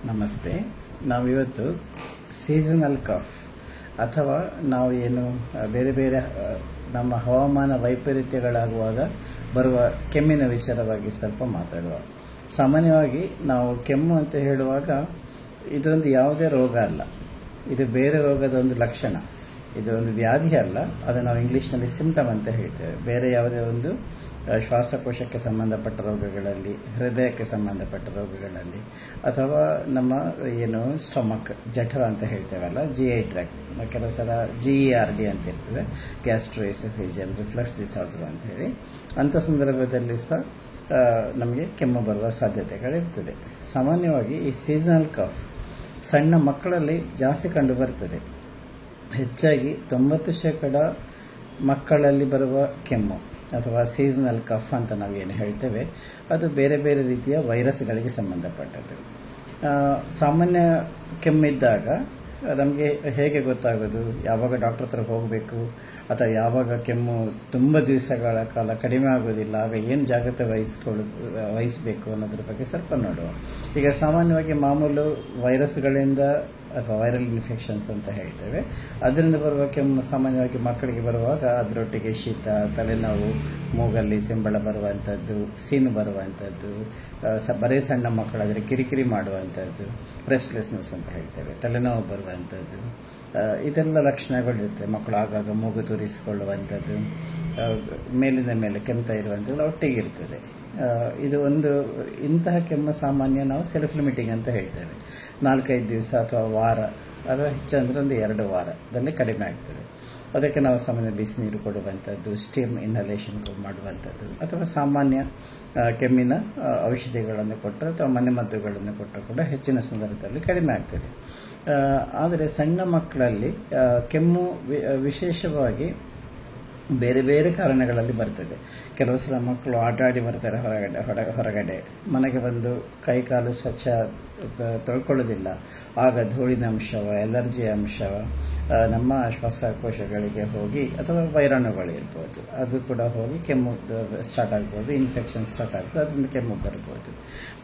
ನಮಸ್ತೆ. ನಾವಿವತ್ತು seasonal cough ಅಥವಾ ನಾವು ಏನು ಬೇರೆ ಬೇರೆ ನಮ್ಮ ಹವಾಮಾನ ವೈಪರೀತ್ಯಗಳಾಗುವಾಗ ಬರುವ ಕೆಮ್ಮಿನ ವಿಚಾರವಾಗಿ ಸ್ವಲ್ಪ ಮಾತಾಡುವ. ಸಾಮಾನ್ಯವಾಗಿ ನಾವು ಕೆಮ್ಮು ಅಂತ ಹೇಳುವಾಗ ಇದೊಂದು ಯಾವುದೇ ರೋಗ ಅಲ್ಲ, ಇದು ಬೇರೆ ರೋಗದ ಒಂದು ಲಕ್ಷಣ. ಇದು ಒಂದು ವ್ಯಾಧಿ ಅಲ್ಲ, ಅದನ್ನು ನಾವು ಇಂಗ್ಲೀಷ್ನಲ್ಲಿ ಸಿಂಪ್ಟಮ್ ಅಂತ ಹೇಳ್ತೇವೆ. ಬೇರೆ ಯಾವುದೇ ಒಂದು ಶ್ವಾಸಕೋಶಕ್ಕೆ ಸಂಬಂಧಪಟ್ಟ ರೋಗಗಳಲ್ಲಿ, ಹೃದಯಕ್ಕೆ ಸಂಬಂಧಪಟ್ಟ ರೋಗಗಳಲ್ಲಿ, ಅಥವಾ ನಮ್ಮ ಏನು ಸ್ಟೊಮಕ್ ಜಠರ ಅಂತ ಹೇಳ್ತೇವಲ್ಲ, GI ಟ್ರ್ಯಾಕ್ಟ್, ಕೆಲವು ಸಲ GERD ಅಂತ ಇರ್ತದೆ, ಗ್ಯಾಸ್ಟ್ರೋಎಸೋಫೇಜಿಯಲ್ ರಿಫ್ಲಕ್ಸ್ ಡಿಸಾರ್ಡರ್ ಅಂತ ಹೇಳಿ. ಅಂಥ ಸಂದರ್ಭದಲ್ಲಿ ಸಹ ನಮಗೆ ಕೆಮ್ಮು ಬರುವ ಸಾಧ್ಯತೆಗಳಿರ್ತದೆ. ಸಾಮಾನ್ಯವಾಗಿ ಈ ಸೀಸನಲ್ ಕಫ್ ಸಣ್ಣ ಮಕ್ಕಳಲ್ಲಿ ಜಾಸ್ತಿ ಕಂಡು ಬರ್ತದೆ. ಹೆಚ್ಚಾಗಿ 90% ಮಕ್ಕಳಲ್ಲಿ ಬರುವ ಕೆಮ್ಮು ಅಥವಾ ಸೀಸನಲ್ ಕಫ್ ಅಂತ ನಾವೇನು ಹೇಳ್ತೇವೆ, ಅದು ಬೇರೆ ಬೇರೆ ರೀತಿಯ ವೈರಸ್ಗಳಿಗೆ ಸಂಬಂಧಪಟ್ಟದ್ದು. ಸಾಮಾನ್ಯ ಕೆಮ್ಮಿದ್ದಾಗ ನಮಗೆ ಹೇಗೆ ಗೊತ್ತಾಗೋದು, ಯಾವಾಗ ಡಾಕ್ಟರ್ ಹತ್ರ ಹೋಗಬೇಕು ಅಥವಾ ಯಾವಾಗ ಕೆಮ್ಮು ತುಂಬ ದಿವಸಗಳ ಕಾಲ ಕಡಿಮೆ ಆಗೋದಿಲ್ಲ, ಆಗ ಏನು ಜಾಗ್ರತೆ ವಹಿಸಬೇಕು ಅನ್ನೋದ್ರ ಬಗ್ಗೆ ಸ್ವಲ್ಪ ನೋಡುವ. ಈಗ ಸಾಮಾನ್ಯವಾಗಿ ಮಾಮೂಲು ವೈರಸ್ಗಳಿಂದ ಅಥವಾ ವೈರಲ್ ಇನ್ಫೆಕ್ಷನ್ಸ್ ಅಂತ ಹೇಳ್ತೇವೆ, ಅದರಿಂದ ಬರುವ ಕೆಮ್ಮು ಸಾಮಾನ್ಯವಾಗಿ ಮಕ್ಕಳಿಗೆ ಬರುವಾಗ ಅದರೊಟ್ಟಿಗೆ ಶೀತ, ತಲೆನೋವು, ಮೂಗಲ್ಲಿ ಸಿಂಬಳ ಬರುವಂಥದ್ದು, ಸೀನು ಬರುವಂಥದ್ದು, ಬರೀ ಸಣ್ಣ ಮಕ್ಕಳಾದರೆ ಕಿರಿಕಿರಿ ಮಾಡುವಂಥದ್ದು, ರೆಸ್ಟ್ಲೆಸ್ನೆಸ್ ಅಂತ ಹೇಳ್ತೇವೆ, ತಲೆನೋವು ಬರುವಂಥದ್ದು, ಇದೆಲ್ಲ ಲಕ್ಷಣಗಳಿರುತ್ತೆ. ಮಕ್ಕಳು ಆಗಾಗ ಮೂಗು ತೂರಿಸಿಕೊಳ್ಳುವಂಥದ್ದು, ಮೇಲಿಂದ ಮೇಲೆ ಕೆಮ್ತಾ ಇರುವಂಥದ್ದು ಒಟ್ಟಿಗೆ ಇರ್ತದೆ. ಇದು ಒಂದು ಇಂತಹ ಕೆಮ್ಮು ಸಾಮಾನ್ಯ ನಾವು ಸೆಲ್ಫ್ ಲಿಮಿಟಿಂಗ್ ಅಂತ ಹೇಳ್ತೇವೆ. 4-5 ದಿವಸ ಅಥವಾ ವಾರ ಅಥವಾ ಹೆಚ್ಚಂದರೆ ಒಂದು 2 ವಾರದಲ್ಲಿ ಕಡಿಮೆ ಆಗ್ತದೆ. ಅದಕ್ಕೆ ನಾವು ಸಾಮಾನ್ಯ ಬಿಸಿನೀರು ಕೊಡುವಂಥದ್ದು, ಸ್ಟೀಮ್ ಇನ್ಹಲೇಷನ್ ಮಾಡುವಂಥದ್ದು, ಅಥವಾ ಸಾಮಾನ್ಯ ಕೆಮ್ಮಿನ ಔಷಧಿಗಳನ್ನು ಕೊಟ್ಟರೆ ಅಥವಾ ಮನೆಮದ್ದುಗಳನ್ನು ಕೊಟ್ಟರು ಕೂಡ ಹೆಚ್ಚಿನ ಸಂದರ್ಭದಲ್ಲಿ ಕಡಿಮೆ ಆಗ್ತದೆ. ಆದರೆ ಸಣ್ಣ ಮಕ್ಕಳಲ್ಲಿ ಕೆಮ್ಮು ವಿಶೇಷವಾಗಿ ಬೇರೆ ಬೇರೆ ಕಾರಣಗಳಲ್ಲಿ ಬರ್ತದೆ. ಕೆಲವು ಸಲ ಮಕ್ಕಳು ಆಟಾಡಿ ಬರ್ತಾರೆ ಹೊರಗಡೆ, ಮನೆಗೆ ಬಂದು ಕೈಕಾಲು ಸ್ವಚ್ಛ ತೊಳ್ಕೊಳ್ಳೋದಿಲ್ಲ, ಆಗ ಧೂಳಿನ ಅಂಶವ, ಎಲರ್ಜಿ ಅಂಶವ ನಮ್ಮ ಶ್ವಾಸಕೋಶಗಳಿಗೆ ಹೋಗಿ ಅಥವಾ ವೈರಾಣುಗಳು ಇರ್ಬೋದು, ಅದು ಕೂಡ ಹೋಗಿ ಕೆಮ್ಮು ಸ್ಟಾರ್ಟ್ ಆಗ್ಬೋದು, ಇನ್ಫೆಕ್ಷನ್ ಸ್ಟಾರ್ಟ್ ಆಗ್ಬೋದು, ಅದರಿಂದ ಕೆಮ್ಮು ಬರ್ಬೋದು.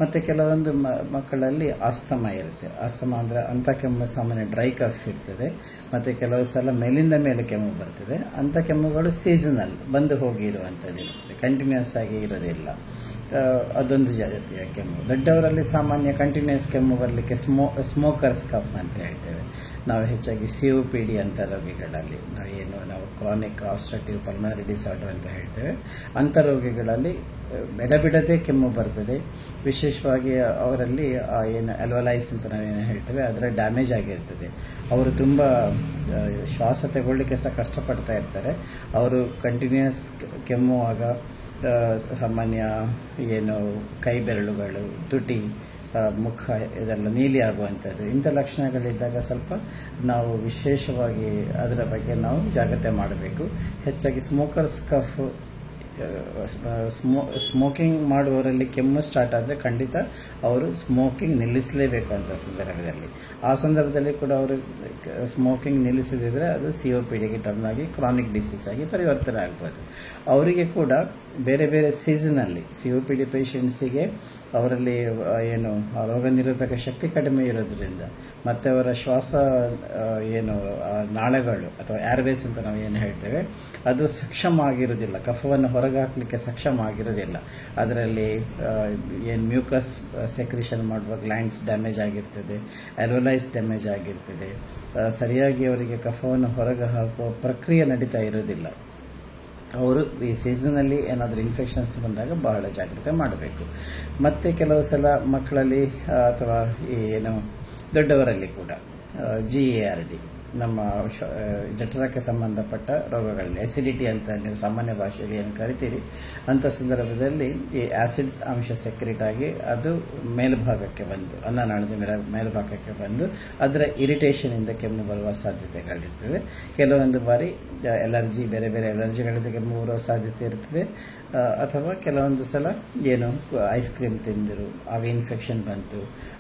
ಮತ್ತು ಕೆಲವೊಂದು ಮಕ್ಕಳಲ್ಲಿ ಆಸ್ತಮ ಇರುತ್ತೆ. ಆಸ್ತಮ ಅಂದರೆ ಅಂಥ ಕೆಮ್ಮು ಸಾಮಾನ್ಯ ಡ್ರೈ ಕಫ್ ಇರ್ತದೆ. ಮತ್ತು ಕೆಲವು ಸಲ ಮೇಲಿಂದ ಮೇಲೆ ಕೆಮ್ಮು ಬರ್ತದೆ. ಅಂಥ ಕೆಮ್ಮುಗಳು ಸೀಸನಲ್, ಬಂದು ಹೋಗಿ ಇರುವಂಥದ್ದು ಇರುತ್ತೆ, ಕಂಟಿನ್ಯೂಸ್ ಆಗಿ ಇರೋದಿಲ್ಲ. ಅದೊಂದು ಜಾತಿಯ ಕೆಮ್ಮು. ದೊಡ್ಡವರಲ್ಲಿ ಸಾಮಾನ್ಯ ಕಂಟಿನ್ಯೂಸ್ ಕೆಮ್ಮು ಬರಲಿಕ್ಕೆ ಸ್ಮೋಕರ್ಸ್ ಕಫ್ ಅಂತ ಹೇಳ್ತೇವೆ. ನಾವು ಹೆಚ್ಚಾಗಿ COPD ಅಂಥ ರೋಗಿಗಳಲ್ಲಿ, ನಾವು ಕ್ರಾನಿಕ್ ಆಬ್ಸ್ಟ್ರಕ್ಟಿವ್ ಪಲ್ಮನರಿ ಡಿಸಾರ್ಡರ್ ಅಂತ ಹೇಳ್ತೇವೆ, ಅಂಥ ರೋಗಿಗಳಲ್ಲಿ ಎಡಬಿಡದೆ ಕೆಮ್ಮು ಬರ್ತದೆ. ವಿಶೇಷವಾಗಿ ಅವರಲ್ಲಿ ಏನು ಅಲ್ವಲೈಸ್ ಅಂತ ನಾವೇನು ಹೇಳ್ತೇವೆ, ಅದರ ಡ್ಯಾಮೇಜ್ ಆಗಿರ್ತದೆ. ಅವರು ತುಂಬ ಶ್ವಾಸ ತಗೊಳ್ಳಿಕ್ಕೆ ಸಹ ಕಷ್ಟಪಡ್ತಾ ಇರ್ತಾರೆ. ಅವರು ಕಂಟಿನ್ಯೂಸ್ ಕೆಮ್ಮುವಾಗ ಸಾಮಾನ್ಯ ಏನು ಕೈ ಬೆರಳುಗಳು, ತುಟಿ, ಮುಖ ಇದೆಲ್ಲ ನೀಲಿ ಆಗುವಂಥದ್ದು, ಇಂಥ ಲಕ್ಷಣಗಳಿದ್ದಾಗ ಸ್ವಲ್ಪ ನಾವು ವಿಶೇಷವಾಗಿ ಅದರ ಬಗ್ಗೆ ನಾವು ಜಾಗ್ರತೆ ಮಾಡಬೇಕು. ಹೆಚ್ಚಾಗಿ ಸ್ಮೋಕರ್ಸ್ ಕಫ್, ಸ್ಮೋಕಿಂಗ್ ಮಾಡುವವರಲ್ಲಿ ಕೆಮ್ಮು ಸ್ಟಾರ್ಟ್ ಆದರೆ ಖಂಡಿತ ಅವರು ಸ್ಮೋಕಿಂಗ್ ನಿಲ್ಲಿಸಲೇಬೇಕು ಅಂತ ಸಂದರ್ಭದಲ್ಲಿ. ಆ ಸಂದರ್ಭದಲ್ಲಿ ಕೂಡ ಅವರು ಸ್ಮೋಕಿಂಗ್ ನಿಲ್ಲಿಸದಿದ್ದರೆ ಅದು COPDಗೆ ಟರ್ನ್ ಆಗಿ ಕ್ರಾನಿಕ್ ಡಿಸೀಸ್ ಆಗಿ ಪರಿವರ್ತನೆ ಆಗ್ಬೋದು. ಅವರಿಗೆ ಕೂಡ ಬೇರೆ ಬೇರೆ ಸೀಸನಲ್ಲಿ COPD ಪೇಷಂಟ್ಸಿಗೆ ಅವರಲ್ಲಿ ಏನು ರೋಗ ನಿರೋಧಕ ಶಕ್ತಿ ಕಡಿಮೆ ಇರೋದ್ರಿಂದ, ಮತ್ತು ಅವರ ಶ್ವಾಸ ಏನು ನಾಳಗಳು ಅಥವಾ ಏರ್ವೇಸ್ ಅಂತ ನಾವು ಏನು ಹೇಳ್ತೇವೆ, ಅದು ಸಕ್ಷಮ ಆಗಿರೋದಿಲ್ಲ, ಕಫವನ್ನು ಹೊರಗೆ ಹಾಕಲಿಕ್ಕೆ ಸಕ್ಷಮ ಆಗಿರೋದಿಲ್ಲ. ಅದರಲ್ಲಿ ಏನು ಮ್ಯೂಕಸ್ ಸೆಕ್ರಿಷನ್ ಮಾಡುವ ಗ್ಲ್ಯಾಂಡ್ಸ್ ಡ್ಯಾಮೇಜ್ ಆಗಿರ್ತದೆ, ಅಲ್ವಲೈಸ್ ಡ್ಯಾಮೇಜ್ ಆಗಿರ್ತದೆ. ಸರಿಯಾಗಿ ಅವರಿಗೆ ಕಫವನ್ನು ಹೊರಗೆ ಹಾಕುವ ಪ್ರಕ್ರಿಯೆ ನಡೀತಾ ಇರೋದಿಲ್ಲ. ಅವರು ಈ ಸೀಸನಲ್ಲಿ ಏನಾದರೂ ಇನ್ಫೆಕ್ಷನ್ಸ್ ಬಂದಾಗ ಬಹಳ ಜಾಗ್ರತೆ ಮಾಡಬೇಕು. ಮತ್ತು ಕೆಲವು ಸಲ ಮಕ್ಕಳಲ್ಲಿ ಅಥವಾ ಏನು ದೊಡ್ಡವರಲ್ಲಿ ಕೂಡ GERD, ನಮ್ಮ ಜಠರಕ್ಕೆ ಸಂಬಂಧಪಟ್ಟ ರೋಗಗಳಲ್ಲಿ ಎಸಿಡಿಟಿ ಅಂತ ನೀವು ಸಾಮಾನ್ಯ ಭಾಷೆಯಲ್ಲಿ ಏನು ಕರಿತೀರಿ, ಅಂಥ ಸಂದರ್ಭದಲ್ಲಿ ಈ ಆ್ಯಸಿಡ್ ಅಂಶ ಸೆಕ್ರೆಟ್ ಆಗಿ ಅದು ಮೇಲ್ಭಾಗಕ್ಕೆ ಬಂದು, ಅನ್ನನಾಳದ ಮೇಲ್ಭಾಗಕ್ಕೆ ಬಂದು ಅದರ ಇರಿಟೇಷನಿಂದ ಕೆಮ್ಮು ಬರುವ ಸಾಧ್ಯತೆಗಳಿರ್ತದೆ. ಕೆಲವೊಂದು ಬಾರಿ ಎಲರ್ಜಿ, ಬೇರೆ ಬೇರೆ ಎಲರ್ಜಿಗಳಿಂದ ಕೆಮ್ಮು ಬರುವ ಸಾಧ್ಯತೆ ಇರ್ತದೆ. ಅಥವಾ ಕೆಲವೊಂದು ಸಲ ಏನು ಐಸ್ ಕ್ರೀಮ್ ತಿಂದರು ಆಗ ಇನ್ಫೆಕ್ಷನ್ ಬಂತು,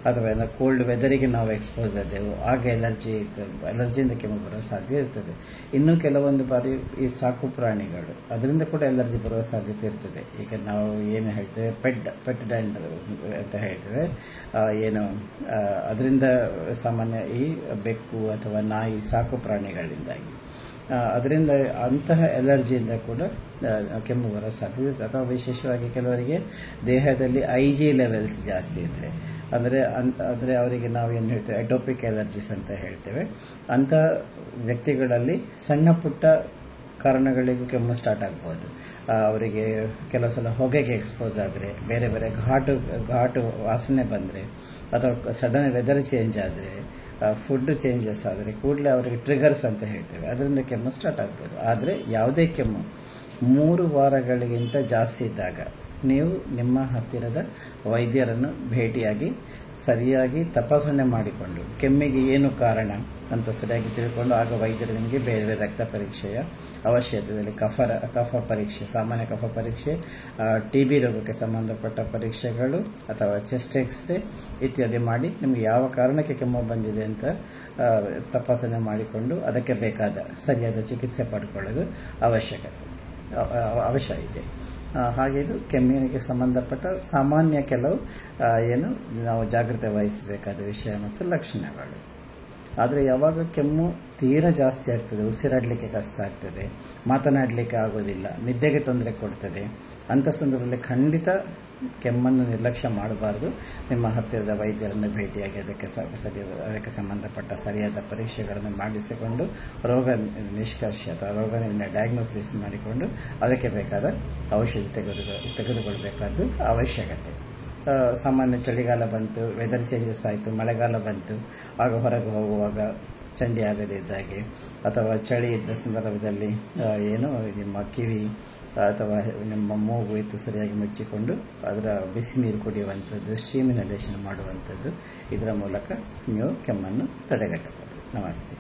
ಅಥವಾ ಏನೋ ಕೋಲ್ಡ್ ವೆದರಿಗೆ ನಾವು ಎಕ್ಸ್ಪೋಸ್ ಆದೆವು, ಆಗ ಎಲರ್ಜಿ ಅಲರ್ಜಿಯಿಂದ ಕೆಮ್ಮು ಬರೋ ಸಾಧ್ಯತೆ ಇರ್ತದೆ. ಇನ್ನು ಕೆಲವೊಂದು ಬಾರಿ ಈ ಸಾಕು ಪ್ರಾಣಿಗಳು ಅದರಿಂದ ಕೂಡ ಅಲರ್ಜಿ ಬರುವ ಸಾಧ್ಯತೆ ಇರ್ತದೆ. ಈಗ ನಾವು ಏನು ಹೇಳ್ತೇವೆ ಪೆಟ್ ಡ್ಯಾಂಡರ್ ಅಂತ ಹೇಳ್ತೇವೆ, ಏನು ಅದರಿಂದ ಸಾಮಾನ್ಯ ಈ ಬೆಕ್ಕು ಅಥವಾ ನಾಯಿ ಸಾಕು ಪ್ರಾಣಿಗಳಿಂದಾಗಿ ಅದರಿಂದ ಅಂತಹ ಎಲರ್ಜಿಯಿಂದ ಕೂಡ ಕೆಮ್ಮು ಬರೋ ಸಾಧ್ಯತೆ ಇರುತ್ತೆ. ಅಥವಾ ವಿಶೇಷವಾಗಿ ಕೆಲವರಿಗೆ ದೇಹದಲ್ಲಿ IG ಲೆವೆಲ್ಸ್ ಜಾಸ್ತಿ ಇದ್ದರೆ, ಅಂದರೆ ಅವರಿಗೆ ನಾವು ಏನು ಹೇಳ್ತೇವೆ ಅಟೋಪಿಕ್ ಎಲರ್ಜಿಸ್ ಅಂತ ಹೇಳ್ತೇವೆ. ಅಂಥ ವ್ಯಕ್ತಿಗಳಲ್ಲಿ ಸಣ್ಣ ಪುಟ್ಟ ಕಾರಣಗಳಿಗೂ ಕೆಮ್ಮು ಸ್ಟಾರ್ಟ್ ಆಗ್ಬೋದು. ಅವರಿಗೆ ಕೆಲವು ಸಲ ಹೊಗೆಗೆ ಎಕ್ಸ್ಪೋಸ್ ಆದರೆ, ಬೇರೆ ಬೇರೆ ಘಾಟು ವಾಸನೆ ಬಂದರೆ, ಅಥವಾ ಸಡನ್ ವೆದರ್ ಚೇಂಜ್ ಆದರೆ, ಫುಡ್ ಚೇಂಜಸ್ ಆದರೆ ಕೂಡಲೇ ಅವರಿಗೆ ಟ್ರಿಗರ್ಸ್ ಅಂತ ಹೇಳ್ತೇವೆ, ಅದರಿಂದ ಕೆಮ್ಮು ಸ್ಟಾರ್ಟ್ ಆಗ್ಬೋದು. ಆದರೆ ಯಾವುದೇ ಕೆಮ್ಮು 3 ವಾರಗಳಿಗಿಂತ ಜಾಸ್ತಿ ಇದ್ದಾಗ ನೀವು ನಿಮ್ಮ ಹತ್ತಿರದ ವೈದ್ಯರನ್ನು ಭೇಟಿಯಾಗಿ ಸರಿಯಾಗಿ ತಪಾಸಣೆ ಮಾಡಿಕೊಂಡು ಕೆಮ್ಮಿಗೆ ಏನು ಕಾರಣ ಅಂತ ಸರಿಯಾಗಿ ತಿಳ್ಕೊಂಡು ಆಗ ವೈದ್ಯರು ನಿಮಗೆ ಬೇರೆ ಬೇರೆ ರಕ್ತ ಪರೀಕ್ಷೆಯ ಅವಶ್ಯಕತೆಯಲ್ಲಿ ಕಫ ಪರೀಕ್ಷೆ, ಸಾಮಾನ್ಯ ಕಫ ಪರೀಕ್ಷೆ, TB ರೋಗಕ್ಕೆ ಸಂಬಂಧಪಟ್ಟ ಪರೀಕ್ಷೆಗಳು ಅಥವಾ ಚೆಸ್ಟ್ ಎಕ್ಸ್ರೇ ಇತ್ಯಾದಿ ಮಾಡಿ ನಿಮಗೆ ಯಾವ ಕಾರಣಕ್ಕೆ ಕೆಮ್ಮು ಬಂದಿದೆ ಅಂತ ತಪಾಸಣೆ ಮಾಡಿಕೊಂಡು ಅದಕ್ಕೆ ಬೇಕಾದ ಸರಿಯಾದ ಚಿಕಿತ್ಸೆ ಪಡ್ಕೊಳ್ಳೋದು ಅವಶ್ಯ ಇದೆ. ಹಾಗೆ ಇದು ಕೆಮ್ಮಿಗೆ ಸಂಬಂಧಪಟ್ಟ ಸಾಮಾನ್ಯ ಕೆಲವು ಏನು ನಾವು ಜಾಗ್ರತೆ ವಹಿಸಬೇಕಾದ ವಿಷಯ ಮತ್ತು ಲಕ್ಷಣಗಳು. ಆದರೆ ಯಾವಾಗ ಕೆಮ್ಮು ತೀರಾ ಜಾಸ್ತಿ ಆಗ್ತದೆ, ಉಸಿರಾಡಲಿಕ್ಕೆ ಕಷ್ಟ ಆಗ್ತದೆ, ಮಾತನಾಡಲಿಕ್ಕೆ ಆಗೋದಿಲ್ಲ, ನಿದ್ದೆಗೆ ತೊಂದರೆ ಕೊಡ್ತದೆ, ಅಂಥ ಸಂದರ್ಭದಲ್ಲಿ ಖಂಡಿತ ಕೆಮ್ಮನ್ನು ನಿರ್ಲಕ್ಷ್ಯ ಮಾಡಬಾರ್ದು. ನಿಮ್ಮ ಹತ್ತಿರದ ವೈದ್ಯರನ್ನು ಭೇಟಿಯಾಗಿ ಅದಕ್ಕೆ ಸಂಬಂಧಪಟ್ಟ ಸರಿಯಾದ ಪರೀಕ್ಷೆಗಳನ್ನು ಮಾಡಿಸಿಕೊಂಡು ರೋಗ ನಿಷ್ಕರ್ಷೆ ಅಥವಾ ರೋಗ ಡಯಾಗ್ನೋಸಿಸ್ ಮಾಡಿಕೊಂಡು ಅದಕ್ಕೆ ಬೇಕಾದ ಔಷಧಿ ತೆಗೆದುಕೊಳ್ಬೇಕಾದ್ದು ಅವಶ್ಯಕತೆ. ಸಾಮಾನ್ಯ ಚಳಿಗಾಲ ಬಂತು, ವೆದರ್ ಚೇಂಜಸ್ ಆಯಿತು, ಮಳೆಗಾಲ ಬಂತು, ಆಗ ಹೊರಗೆ ಹೋಗುವಾಗ ಚಂಡಿ ಆಗದೇ ಇದ್ದಾಗೆ ಅಥವಾ ಚಳಿ ಇದ್ದ ಸಂದರ್ಭದಲ್ಲಿ ಏನು ನಿಮ್ಮ ಕಿವಿ ಅಥವಾ ನಿಮ್ಮ ಮೂಗು ಇತ್ತು ಸರಿಯಾಗಿ ಮುಚ್ಚಿಕೊಂಡು ಅದರ ಬಿಸಿ ನೀರು ಕುಡಿಯುವಂಥದ್ದು, ಸ್ಟೀಮ್ ಇನ್ಹಲೇಷನ್ ಮಾಡುವಂಥದ್ದು, ಇದರ ಮೂಲಕ ನೀವು ಕೆಮ್ಮನ್ನು ತಡೆಗಟ್ಟಬಹುದು. ನಮಸ್ತೆ.